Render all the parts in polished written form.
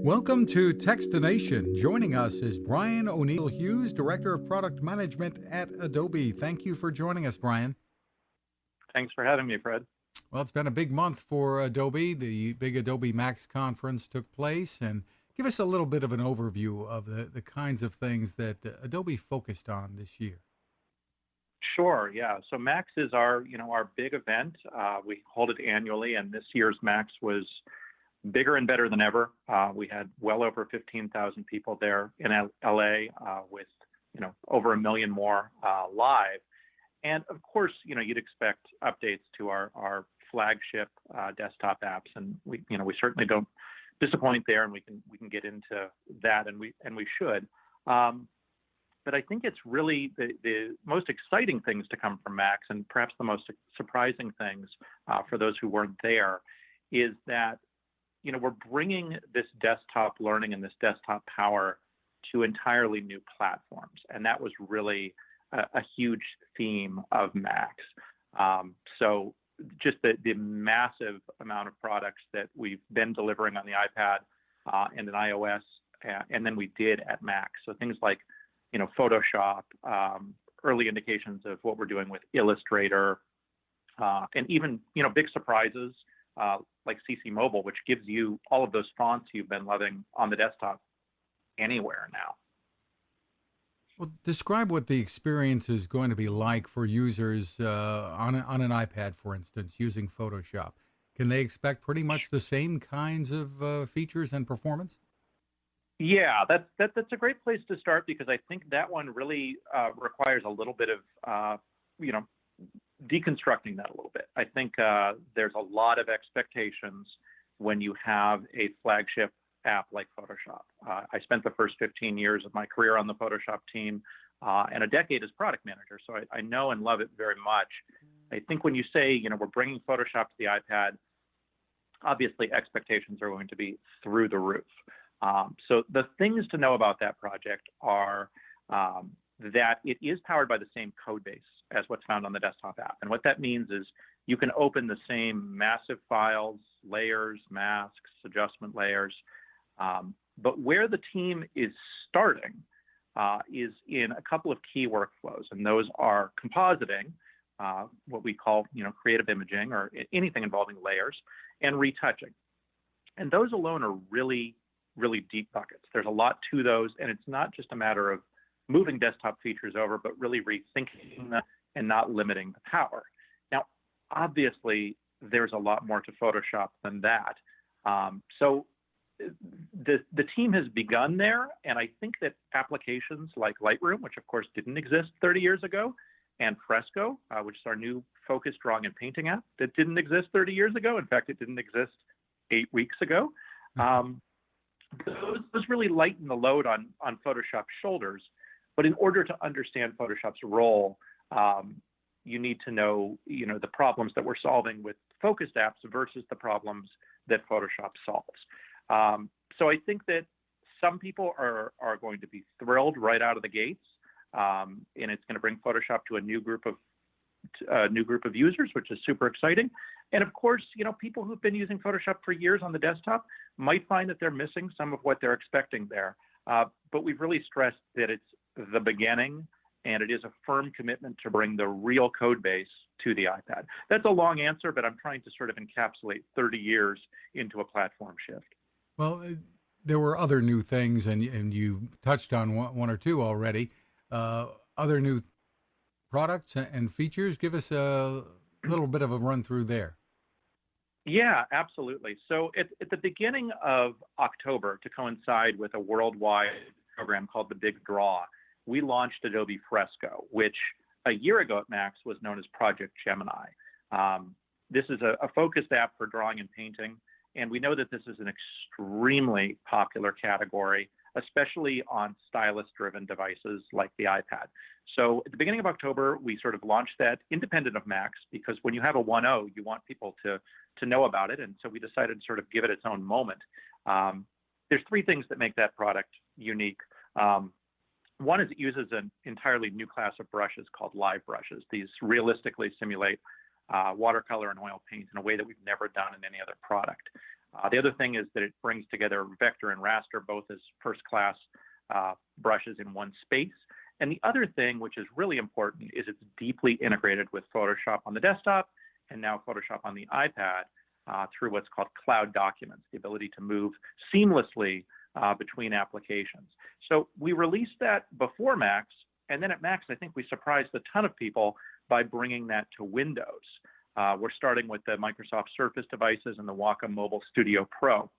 Welcome to Textination. Joining us is Brian O'Neill Hughes, Director of Product Management at Adobe. Thank you for joining us, Brian. Thanks for having me, Fred. Well, it's been a big month for Adobe. The big Adobe Max conference took place, and give us a little bit of an overview of the kinds of things that Adobe focused on this year. Sure, yeah. So Max is our big event. We hold it annually, and this year's Max was bigger and better than ever. We had well over 15,000 people there in LA with over 1 million more live. And of course, you'd expect updates to our flagship desktop apps, and we certainly don't disappoint there, and we can get into that, and we should. But I think it's really the most exciting things to come from Max, and perhaps the most surprising things for those who weren't there, is that we're bringing this desktop learning and this desktop power to entirely new platforms, and that was really a huge theme of Max. So just the massive amount of products that we've been delivering on the iPad and in iOS, and then we did at Max. So things like Photoshop, early indications of what we're doing with Illustrator, and even big surprises like CC Mobile, which gives you all of those fonts you've been loving on the desktop anywhere now. Well, describe what the experience is going to be like for users on an iPad, for instance, using Photoshop. Can they expect pretty much the same kinds of features and performance? Yeah, that's a great place to start, because I think that one really requires a little bit of deconstructing that a little bit. I think there's a lot of expectations when you have a flagship app like Photoshop. I spent the first 15 years of my career on the Photoshop team and a decade as product manager, so I know and love it very much. I think when you say, we're bringing Photoshop to the iPad, obviously expectations are going to be through the roof. So the things to know about that project are that it is powered by the same code base as what's found on the desktop app. And what that means is you can open the same massive files, layers, masks, adjustment layers. But where the team is starting is in a couple of key workflows, and those are compositing, what we call creative imaging, or anything involving layers, and retouching. And those alone are really, really deep buckets. There's a lot to those, and it's not just a matter of moving desktop features over, but really rethinking them and not limiting the power. Now, obviously, there's a lot more to Photoshop than that. So the team has begun there, and I think that applications like Lightroom, which of course didn't exist 30 years ago, and Fresco, which is our new focused drawing and painting app that didn't exist 30 years ago. In fact, it didn't exist 8 weeks ago. Those really lighten the load on Photoshop's shoulders. But in order to understand Photoshop's role, you need to know, the problems that we're solving with focused apps versus the problems that Photoshop solves. So I think that some people are going to be thrilled right out of the gates, and it's going to bring Photoshop to a new group of users, which is super exciting. And of course, people who've been using Photoshop for years on the desktop might find that they're missing some of what they're expecting there. But we've really stressed that it's the beginning, and it is a firm commitment to bring the real code base to the iPad. That's a long answer, but I'm trying to sort of encapsulate 30 years into a platform shift. Well, there were other new things, and you touched on one or two already. Other new products and features. Give us a little bit of a run through there. Yeah, absolutely. So at the beginning of October, to coincide with a worldwide program called the Big Draw, we launched Adobe Fresco, which a year ago at Max was known as Project Gemini. This is a focused app for drawing and painting, and we know that this is an extremely popular category, especially on stylus-driven devices like the iPad. So at the beginning of October, we sort of launched that independent of Max, because when you have a 1.0, you want people to know about it, and so we decided to sort of give it its own moment. There's three things that make that product unique. One is it uses an entirely new class of brushes called live brushes. These realistically simulate watercolor and oil paint in a way that we've never done in any other product. The other thing is that it brings together vector and raster both as first-class brushes in one space. And the other thing, which is really important, is it's deeply integrated with Photoshop on the desktop and now Photoshop on the iPad through what's called Cloud Documents, the ability to move seamlessly between applications. So we released that before Max, and then at Max, I think we surprised a ton of people by bringing that to Windows. We're starting with the Microsoft Surface devices and the Wacom Mobile Studio Pro.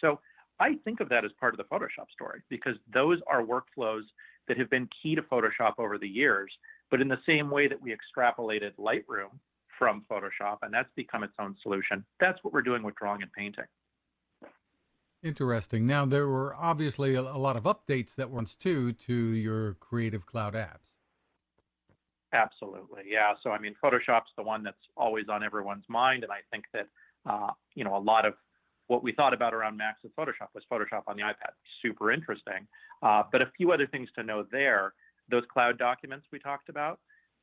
So I think of that as part of the Photoshop story because those are workflows that have been key to Photoshop over the years, but in the same way that we extrapolated Lightroom from Photoshop, and that's become its own solution, that's what we're doing with drawing and painting. Interesting. Now, there were obviously a lot of updates that were to your Creative Cloud apps. Absolutely, yeah. So, I mean, Photoshop's the one that's always on everyone's mind, and I think that, a lot of what we thought about around Max with Photoshop was Photoshop on the iPad. Super interesting. But a few other things to know there. Those cloud documents we talked about,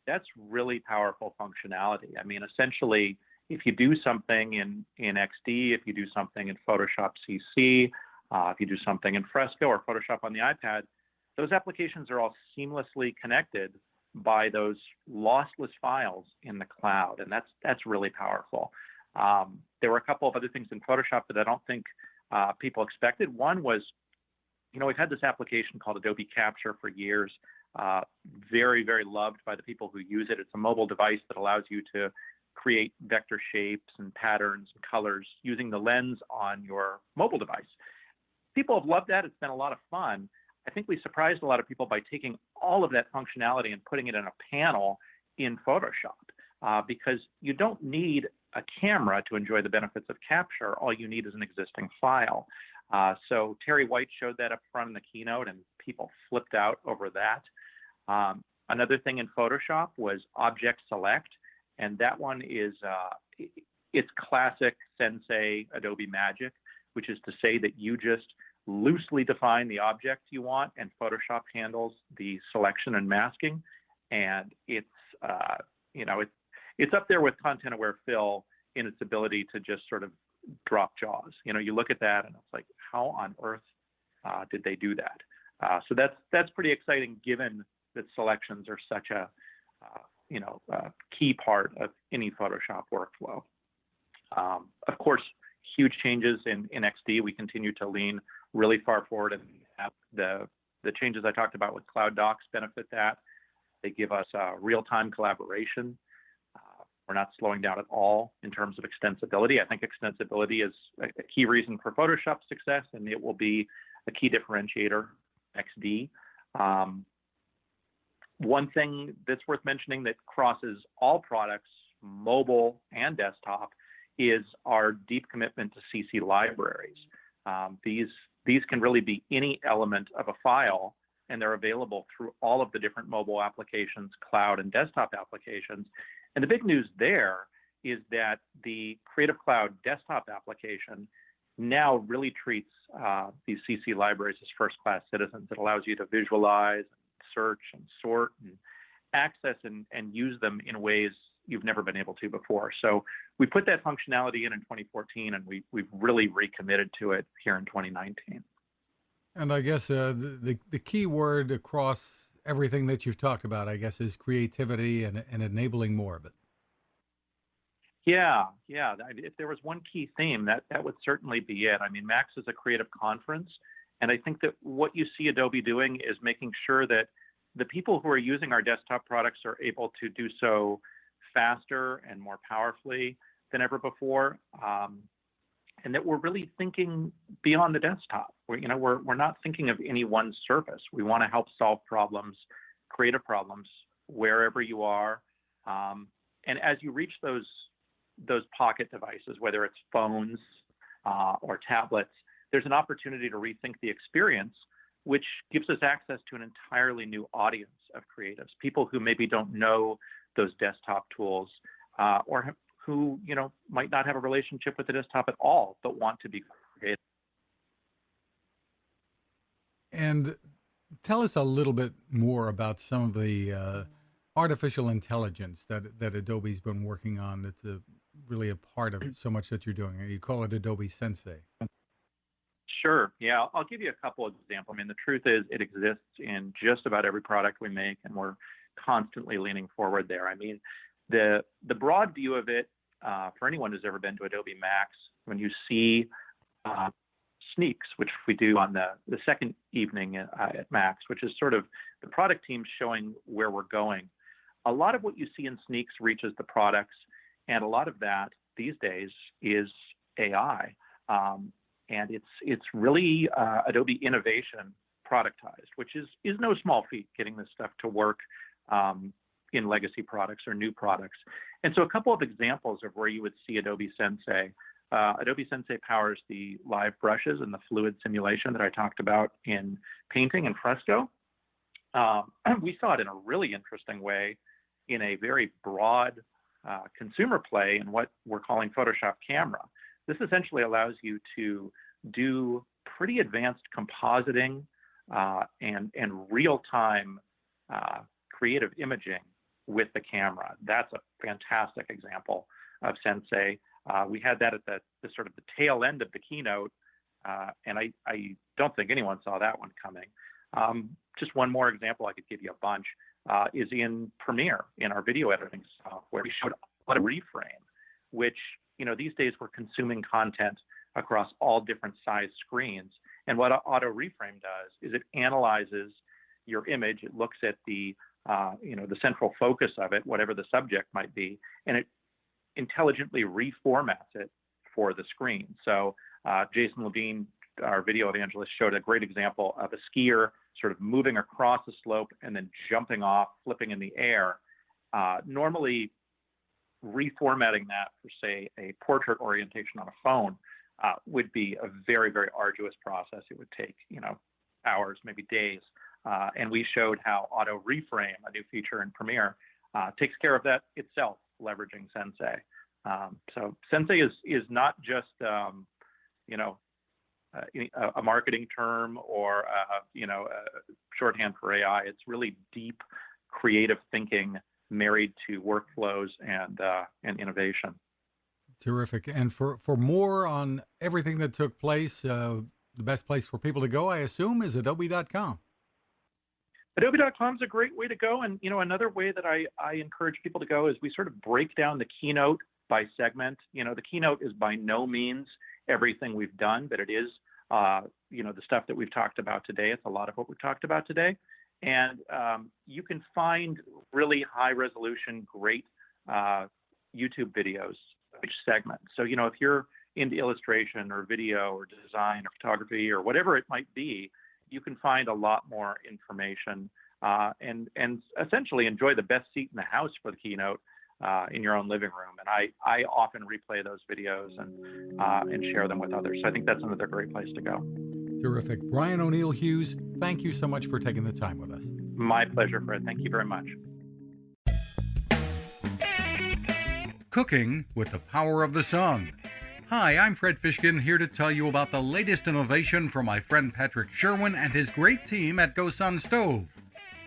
that's really powerful functionality. I mean, essentially, if you do something in XD, if you do something in Photoshop CC, if you do something in Fresco or Photoshop on the iPad, those applications are all seamlessly connected by those lossless files in the cloud, and that's really powerful. There were a couple of other things in Photoshop that I don't think people expected. One was, we've had this application called Adobe Capture for years, very, very loved by the people who use it. It's a mobile device that allows you to create vector shapes and patterns and colors using the lens on your mobile device. People have loved that. It's been a lot of fun. I think we surprised a lot of people by taking all of that functionality and putting it in a panel in Photoshop because you don't need a camera to enjoy the benefits of Capture. All you need is an existing file. So Terry White showed that up front in the keynote, and people flipped out over that. Another thing in Photoshop was Object Select, and that one is it's classic Sensei Adobe magic, which is to say that you just loosely define the object you want, and Photoshop handles the selection and masking. And it's up there with content-aware fill in its ability to just sort of drop jaws. You look at that and it's like, how on earth did they do that? So that's pretty exciting, given that selections are such a key part of any Photoshop workflow. Of course, huge changes in XD. We continue to lean really far forward, and the changes I talked about with Cloud Docs benefit that. They give us real-time collaboration. We're not slowing down at all in terms of extensibility. I think extensibility is a key reason for Photoshop's success, and it will be a key differentiator XD. One thing that's worth mentioning that crosses all products, mobile and desktop, is our deep commitment to CC libraries. These can really be any element of a file, and they're available through all of the different mobile applications, cloud and desktop applications. And the big news there is that the Creative Cloud desktop application now really treats these CC libraries as first-class citizens. It allows you to visualize, search, and sort, and access and use them in ways you've never been able to before. So we put that functionality in 2014, and we've really recommitted to it here in 2019. And I guess the key word across everything that you've talked about, I guess, is creativity and enabling more of it. Yeah. If there was one key theme, that would certainly be it. I mean, Max is a creative conference, and I think that what you see Adobe doing is making sure that the people who are using our desktop products are able to do so faster and more powerfully than ever before, and that we're really thinking beyond the desktop. We're not thinking of any one surface. We want to help solve problems, creative problems, wherever you are. And as you reach those pocket devices, whether it's phones or tablets, there's an opportunity to rethink the experience, which gives us access to an entirely new audience of creatives, people who maybe don't know those desktop tools or who might not have a relationship with the desktop at all, but want to be creative. And tell us a little bit more about some of the artificial intelligence that Adobe's been working on. That's really a part of so much that you're doing. You call it Adobe Sensei. Sure. Yeah, I'll give you a couple of examples. I mean, the truth is it exists in just about every product we make, and we're constantly leaning forward there. I mean, the broad view of it, for anyone who's ever been to Adobe Max, when you see sneaks, which we do on the second evening at Max, which is sort of the product team showing where we're going. A lot of what you see in sneaks reaches the products, and a lot of that these days is AI. And it's really Adobe innovation productized, which is no small feat, getting this stuff to work in legacy products or new products. And so a couple of examples of where you would see Adobe Sensei. Adobe Sensei powers the live brushes and the fluid simulation that I talked about in painting and Fresco. We saw it in a really interesting way in a very broad consumer play in what we're calling Photoshop Camera. This essentially allows you to do pretty advanced compositing and real-time creative imaging with the camera. That's a fantastic example of Sensei. We had that at the sort of the tail end of the keynote, and I don't think anyone saw that one coming. Just one more example, I could give you a bunch, is in Premiere, in our video editing software. We showed Auto Reframe, which, these days we're consuming content across all different size screens. And what Auto Reframe does is it analyzes your image. It looks at the central focus of it, whatever the subject might be, and it intelligently reformats it for the screen. So Jason Levine, our video evangelist, showed a great example of a skier sort of moving across a slope and then jumping off, flipping in the air. Normally, reformatting that for, say, a portrait orientation on a phone would be a very, very arduous process. It would take, hours, maybe days. And we showed how Auto Reframe, a new feature in Premiere, takes care of that itself, leveraging Sensei. So Sensei is not just, a marketing term or, a shorthand for AI. It's really deep, creative thinking married to workflows and innovation. Terrific. And for more on everything that took place, the best place for people to go, I assume, is adobe.com. Adobe.com is a great way to go. And, another way that I encourage people to go is we sort of break down the keynote by segment. The keynote is by no means everything we've done, but it is, the stuff that we've talked about today. It's a lot of what we've talked about today. And you can find really high resolution, great YouTube videos each segment. So, if you're into illustration or video or design or photography or whatever it might be, you can find a lot more information and essentially enjoy the best seat in the house for the keynote in your own living room. And I often replay those videos and share them with others. So I think that's another great place to go. Terrific. Brian O'Neill Hughes, thank you so much for taking the time with us. My pleasure, Fred. Thank you very much. Cooking with the Power of the Sun. Hi, I'm Fred Fishkin, here to tell you about the latest innovation from my friend Patrick Sherwin and his great team at GoSun Stove.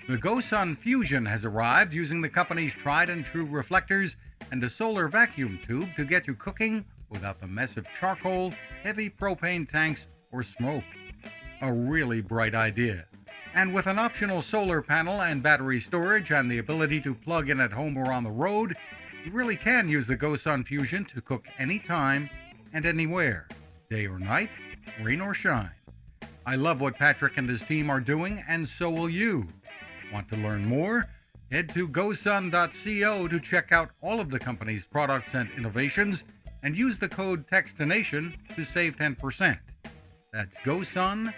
The GoSun Fusion has arrived using the company's tried and true reflectors and a solar vacuum tube to get you cooking without the mess of charcoal, heavy propane tanks, or smoke. A really bright idea. And with an optional solar panel and battery storage and the ability to plug in at home or on the road, you really can use the GoSun Fusion to cook anytime and anywhere, day or night, rain or shine. I love what Patrick and his team are doing, and so will you. Want to learn more? Head to gosun.co to check out all of the company's products and innovations, and use the code TEXTINATION to save 10%. That's gosun.co.